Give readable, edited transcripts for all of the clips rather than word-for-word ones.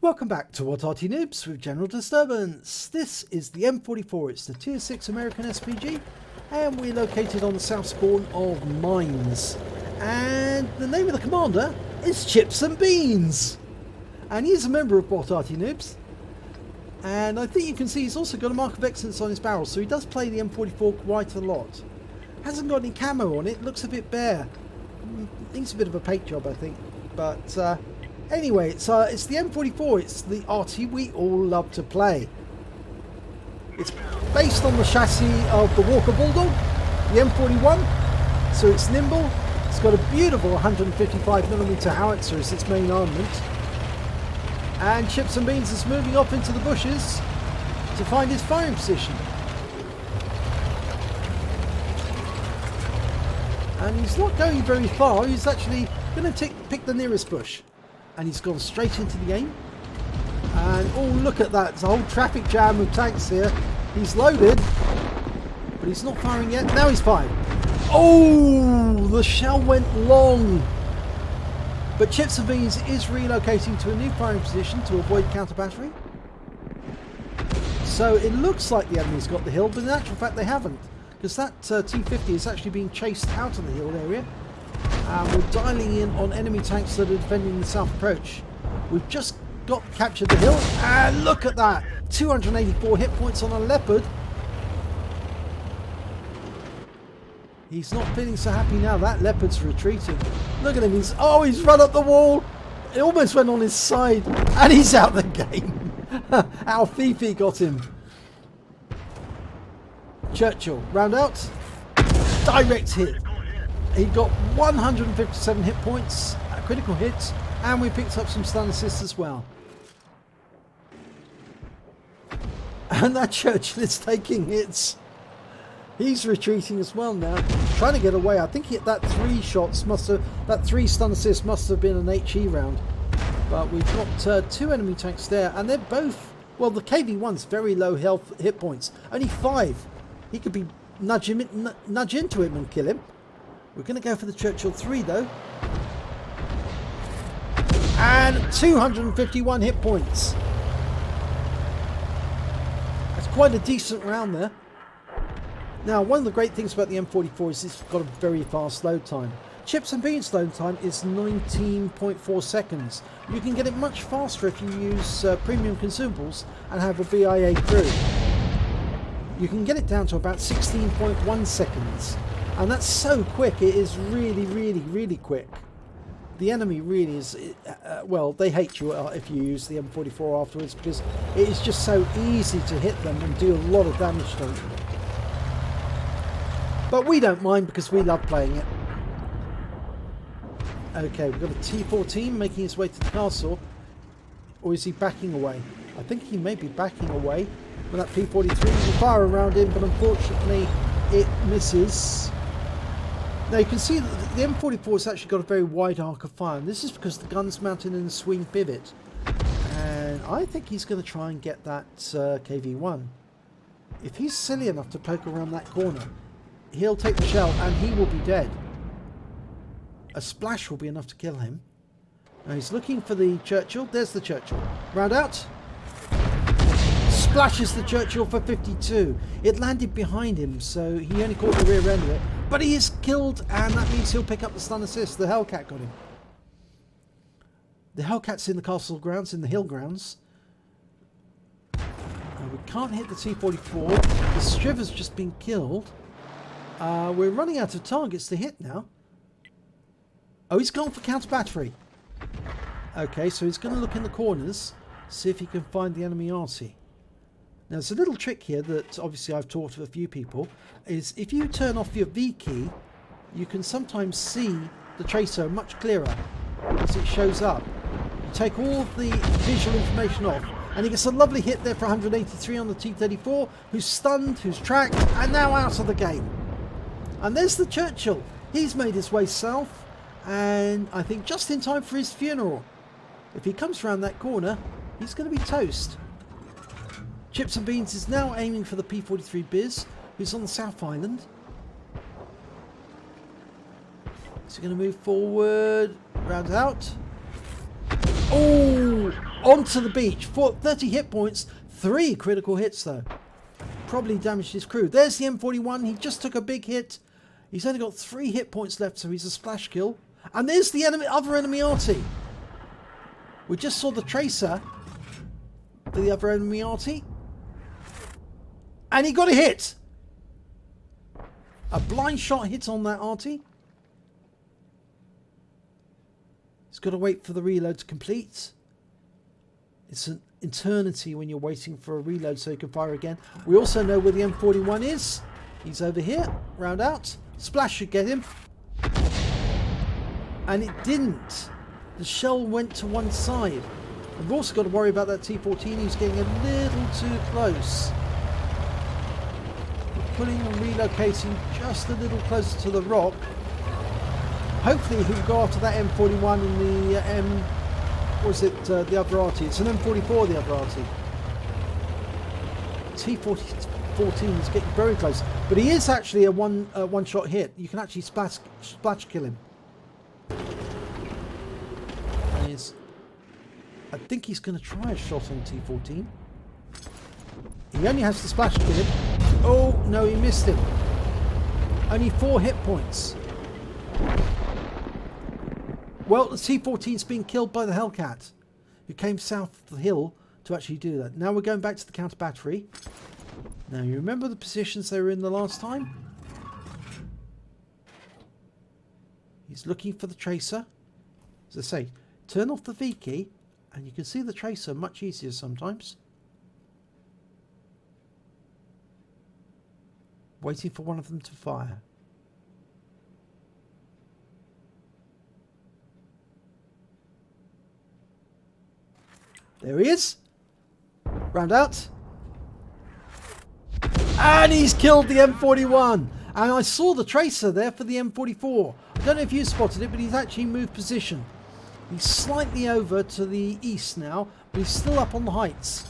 Welcome back to What Arty Noobs with General Disturbance. This is the M44, it's the Tier 6 American SPG, and we're located on the south spawn of Mines. And the name of the commander is Chips and Beans. And he's a member of What Arty Noobs. And I think you can see he's also got a mark of excellence on his barrel, so he does play the M44 quite a lot. Hasn't got any camo on it, looks a bit bare. Needs a bit of a paint job, I think. But anyway, it's the M44, it's the Arty we all love to play. It's based on the chassis of the Walker Bulldog, the M41, so it's nimble. It's got a beautiful 155mm howitzer as its main armament. And Chips and Beans is moving off into the bushes to find his firing position. And he's not going very far, he's actually going to pick the nearest bush. And he's gone straight into the aim. And oh, look at that, there's a whole traffic jam of tanks here. He's loaded, but he's not firing yet. Now he's fired. Oh, the shell went long. But Chips and Beans is relocating to a new firing position to avoid counter battery. So it looks like the enemy's got the hill, but in actual fact they haven't. Because that T-50 is actually being chased out of the hill area. We're dialing in on enemy tanks that are defending the south approach. We've just captured the hill, and look at that! 284 hit points on a Leopard. He's not feeling so happy now. That Leopard's retreating. Look at him, he's run up the wall. It almost went on his side, and he's out the game. Our Fifi got him. Churchill, round out. Direct hit. He got 157 hit points, critical hits, and we picked up some stun assists as well. And that Churchill is taking hits. He's retreating as well now, trying to get away. I think that three stun assists must have been an HE round. But we've got two enemy tanks there, and they're both, well, the KV-1's very low health hit points, only 5. He could be nudge into him and kill him. We're going to go for the Churchill 3 though. And 251 hit points. That's quite a decent round there. Now, one of the great things about the M44 is it's got a very fast load time. Chips and Beans load time is 19.4 seconds. You can get it much faster if you use premium consumables and have a BIA crew. You can get it down to about 16.1 seconds. And that's so quick, it is really, really, really quick. The enemy really is, well, they hate you if you use the M44 afterwards, because it is just so easy to hit them and do a lot of damage to them. But we don't mind because we love playing it. Okay, we've got a T-14 making his way to the castle. Or is he backing away? I think he may be backing away. With that P-43 will fire around him, but unfortunately it misses. Now you can see that the M44 has actually got a very wide arc of fire, and this is because the gun's mounted in a swing pivot. And I think he's going to try and get that KV-1. If he's silly enough to poke around that corner, he'll take the shell and he will be dead. A splash will be enough to kill him. Now he's looking for the Churchill. There's the Churchill. Round out. Splashes the Churchill for 52. It landed behind him, so he only caught the rear end of it. But he is killed, and that means he'll pick up the stun assist. The Hellcat got him. The Hellcat's in the castle grounds, in the hill grounds. We can't hit the T-44. The Striver's just been killed. We're running out of targets to hit now. Oh, he's gone for counter battery. Okay, so he's going to look in the corners, see if he can find the enemy Arty. Now, there's a little trick here that obviously I've taught to a few people, is if you turn off your V key, you can sometimes see the tracer much clearer as it shows up. You take all the visual information off, and he gets a lovely hit there for 183 on the T-34, who's stunned, who's tracked, and now out of the game. And there's the Churchill. He's made his way south, and I think just in time for his funeral. If he comes around that corner, he's going to be toast. Chips and Beans is now aiming for the P-43 Biz, who's on the South Island. Is he going to move forward? Round out. Oh! onto the beach. 30 hit points, 3 critical hits though. Probably damaged his crew. There's the M41. He just took a big hit. He's only got 3 hit points left, so he's a splash kill. And there's the other enemy Arty. We just saw the tracer, the other enemy Arty. And he got a hit. A blind shot hit on that Arty. He's got to wait for the reload to complete. It's an eternity when you're waiting for a reload so you can fire again. We also know where the M41 is. He's over here. Round out. Splash should get him. And it didn't. The shell went to one side. We've also got to worry about that T14 who's getting a little too close. We're pulling and relocating just a little closer to the rock. Hopefully he can go after that M41 and the the other Arty. It's an M44, the other Arty. T14 is getting very close. But he is actually a one-shot hit. You can actually splash kill him. I think he's going to try a shot on T14. He only has to splash kill him. Oh, no, he missed him. Only 4 hit points. Well, the T14's been killed by the Hellcat, who came south of the hill to actually do that. Now we're going back to the counter battery. Now, you remember the positions they were in the last time? He's looking for the tracer. As I say, turn off the V key and you can see the tracer much easier sometimes. Waiting for one of them to fire. There he is. Round out. And he's killed the M41. And I saw the tracer there for the M44. I don't know if you spotted it, but he's actually moved position. He's slightly over to the east now, but he's still up on the heights.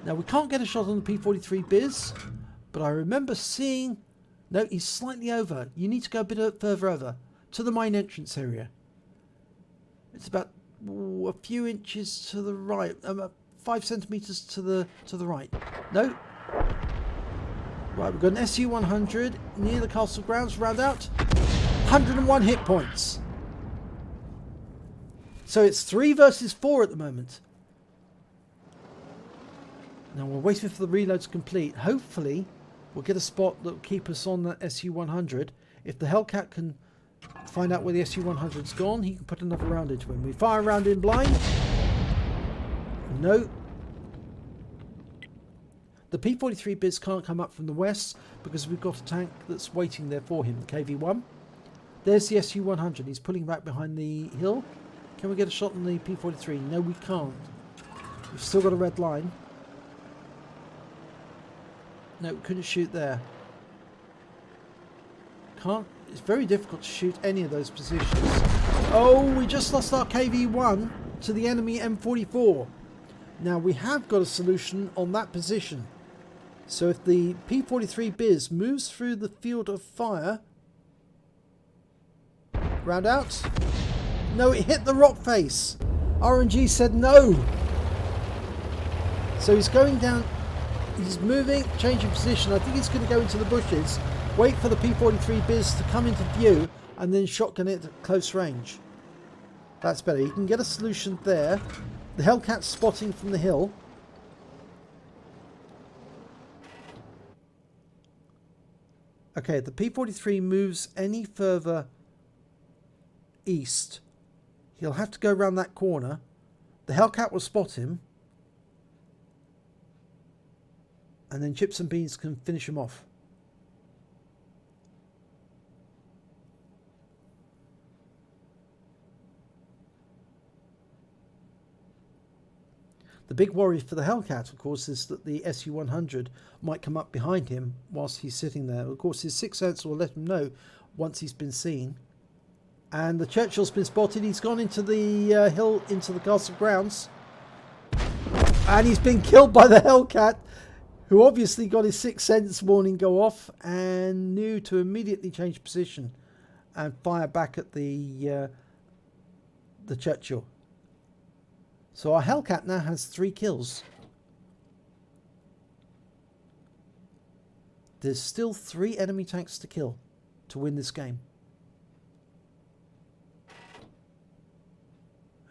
Now we can't get a shot on the P43 Biz, but I remember seeing... No, he's slightly over. You need to go a bit further over to the mine entrance area. It's about a few inches to the right, 5 centimeters to the right. No. Right, we've got an SU-100 near the castle grounds. Round out. 101 hit points. So it's 3 versus 4 at the moment. Now we're waiting for the reload to complete. Hopefully we'll get a spot that will keep us on that SU-100. If the Hellcat can find out where the SU-100's gone, he can put another round into him. We fire a round in blind. No. The P43 Biz can't come up from the west because we've got a tank that's waiting there for him, the KV-1. There's the SU-100. He's pulling back behind the hill. Can we get a shot on the P43? No, we can't. We've still got a red line. No, we couldn't shoot there. Can't. It's very difficult to shoot any of those positions. Oh, we just lost our KV-1 to the enemy M44. Now we have got a solution on that position. So if the P43 Biz moves through the field of fire... Round out. No, it hit the rock face. RNG said no. So he's going down. He's moving, changing position. I think he's going to go into the bushes. Wait for the P43 Biz to come into view and then shotgun it at close range. That's better. You can get a solution there. The Hellcat's spotting from the hill. Okay, if the P43 moves any further east, he'll have to go around that corner. The Hellcat will spot him. And then Chips and Beans can finish him off. The big worry for the Hellcat, of course, is that the SU-100 might come up behind him whilst he's sitting there. Of course, his sixth sense will let him know once he's been seen. And the Churchill's been spotted. He's gone into the hill, into the castle grounds. And he's been killed by the Hellcat, who obviously got his sixth sense warning go off and knew to immediately change position and fire back at the Churchill. So our Hellcat now has 3 kills. There's still 3 enemy tanks to kill to win this game.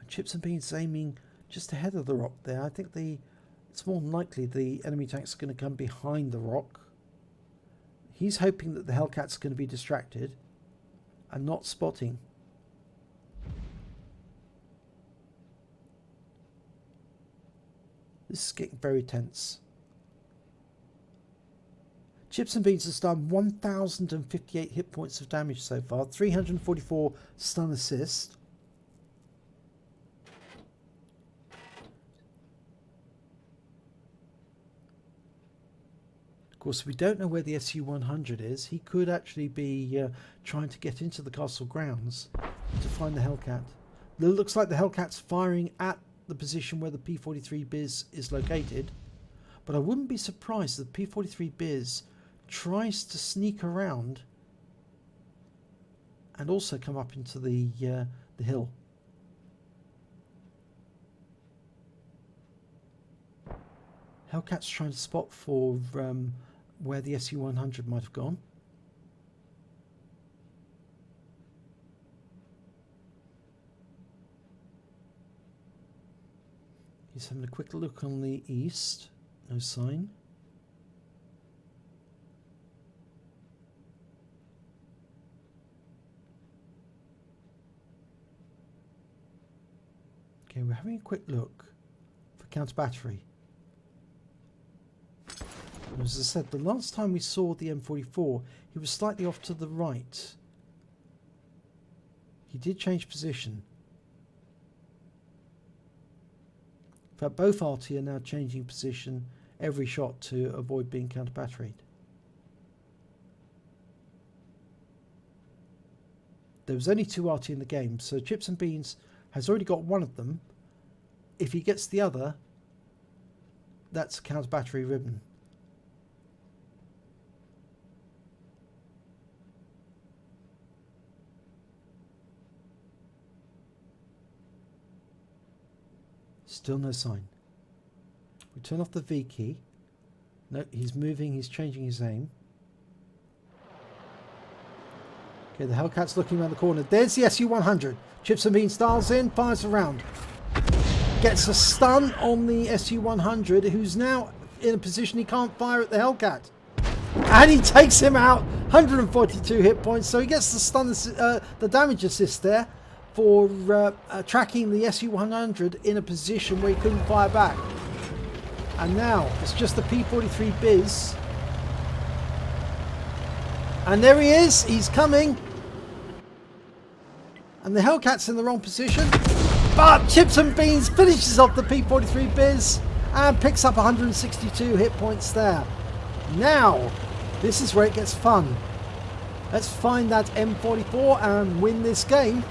Chips and Beans aiming just ahead of the rock there. I think it's more than likely the enemy tank's going to come behind the rock. He's hoping that the Hellcat's going to be distracted and not spotting. This is getting very tense. Chips and Beans has done 1,058 hit points of damage so far, 344 stun assist. Of course, we don't know where the SU-100 is. He could actually be trying to get into the castle grounds to find the Hellcat. It looks like the Hellcat's firing at the position where the P43 Biz is located, but I wouldn't be surprised if the P43 Biz tries to sneak around and also come up into the hill. Hellcat's trying to spot for where the SU-100 might have gone. He's having a quick look on the east. No sign. Okay, we're having a quick look for counter battery. As I said, the last time we saw the M44, he was slightly off to the right. He did change position. In fact, both Arty are now changing position every shot to avoid being counter-batteried. There was only 2 Arty in the game, so Chips and Beans has already got one of them. If he gets the other, that's a counter-battery ribbon. Still no sign. We turn off the V key. No, he's moving, he's changing his aim. Okay, the Hellcat's looking around the corner. There's the SU-100. Chips and Beans dials in, fires around. Gets a stun on the SU-100, who's now in a position he can't fire at the Hellcat. And he takes him out. 142 hit points, so he gets the stun, the damage assist there for tracking the SU-100 in a position where he couldn't fire back. And now it's just the P43 Biz. And there he is, he's coming. And the Hellcat's in the wrong position. But Chips and Beans finishes off the P43 Biz and picks up 162 hit points there. Now, this is where it gets fun. Let's find that M44 and win this game.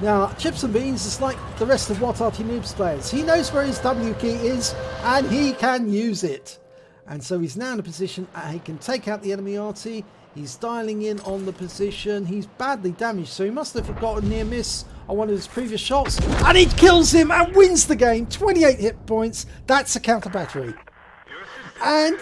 Now, Chips and Beans is like the rest of what Arty Noobs players. He knows where his W key is and he can use it. And so he's now in a position he can take out the enemy Arty. He's dialing in on the position. He's badly damaged, so he must have got a near miss on one of his previous shots. And he kills him and wins the game. 28 hit points. That's a counter battery. And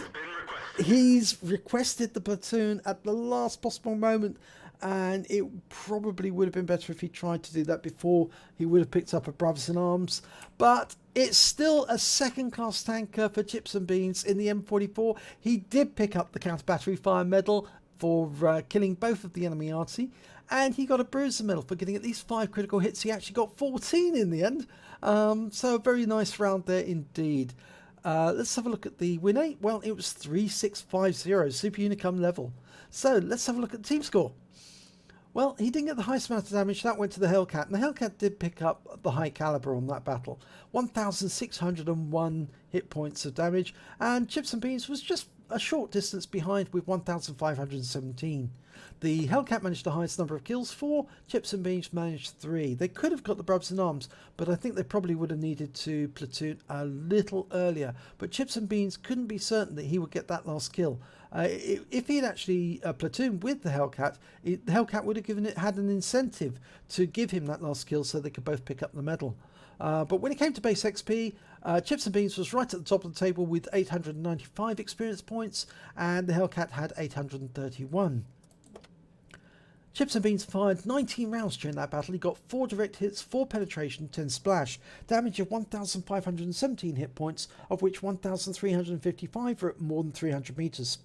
he's requested the platoon at the last possible moment. And it probably would have been better if he tried to do that before. He would have picked up a Brothers in Arms. But it's still a second-class tanker for Chips and Beans in the M44. He did pick up the counter-battery fire medal for killing both of the enemy Arty. And he got a bruiser medal for getting at least 5 critical hits. He actually got 14 in the end. So a very nice round there indeed. Let's have a look at the win rate. Well, it was 3650, Super Unicum level. So let's have a look at the team score. Well, he didn't get the highest amount of damage. That went to the Hellcat. And the Hellcat did pick up the high caliber on that battle. 1,601 hit points of damage. And Chips and Beans was just a short distance behind with 1,517. The Hellcat managed the highest number of kills, 4. Chips and Beans managed 3. They could have got the Brubs in Arms, but I think they probably would have needed to platoon a little earlier. But Chips and Beans couldn't be certain that he would get that last kill. If he had actually platooned with the Hellcat, the Hellcat would have had an incentive to give him that last kill so they could both pick up the medal. But when it came to base XP, Chips and Beans was right at the top of the table with 895 experience points, and the Hellcat had 831. Chips and Beans fired 19 rounds during that battle. He got 4 direct hits, 4 penetration, 10 splash, damage of 1,517 hit points, of which 1,355 were at more than 300 meters.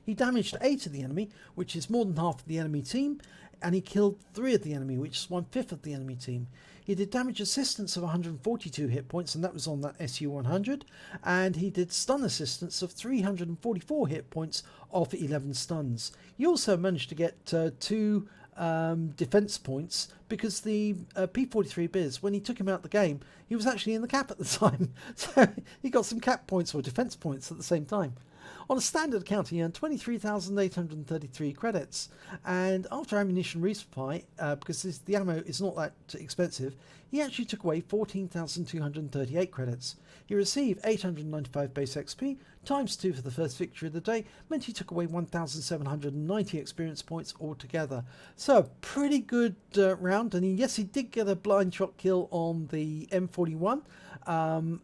He damaged 8 of the enemy, which is more than half of the enemy team, and he killed 3 of the enemy, which is 1/5 of the enemy team. He did damage assistance of 142 hit points, and that was on that SU-100, and he did stun assistance of 344 hit points off 11 stuns. He also managed to get 2 defense points, because the P43 Biz, when he took him out of the game, he was actually in the cap at the time, so he got some cap points or defense points at the same time. On a standard account, he earned 23,833 credits, and after ammunition resupply, because the ammo is not that expensive, he actually took away 14,238 credits. He received 895 base XP, times 2 for the first victory of the day, meant he took away 1,790 experience points altogether. So, a pretty good round, and yes, he did get a blind shot kill on the M41,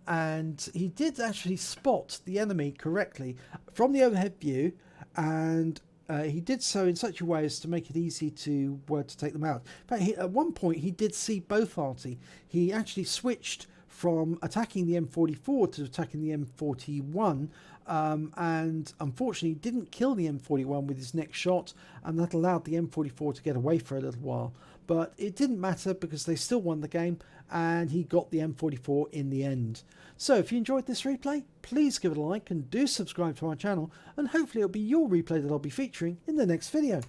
and he did actually spot the enemy correctly from the overhead view, and he did so in such a way as to make it easy to take them out. In fact, at one point he did see both Arty. He actually switched from attacking the M44 to attacking the M41, and unfortunately didn't kill the M41 with his next shot, and that allowed the M44 to get away for a little while. But it didn't matter because they still won the game, and he got the M44 in the end. So if you enjoyed this replay, please give it a like and do subscribe to our channel, and hopefully it'll be your replay that I'll be featuring in the next video.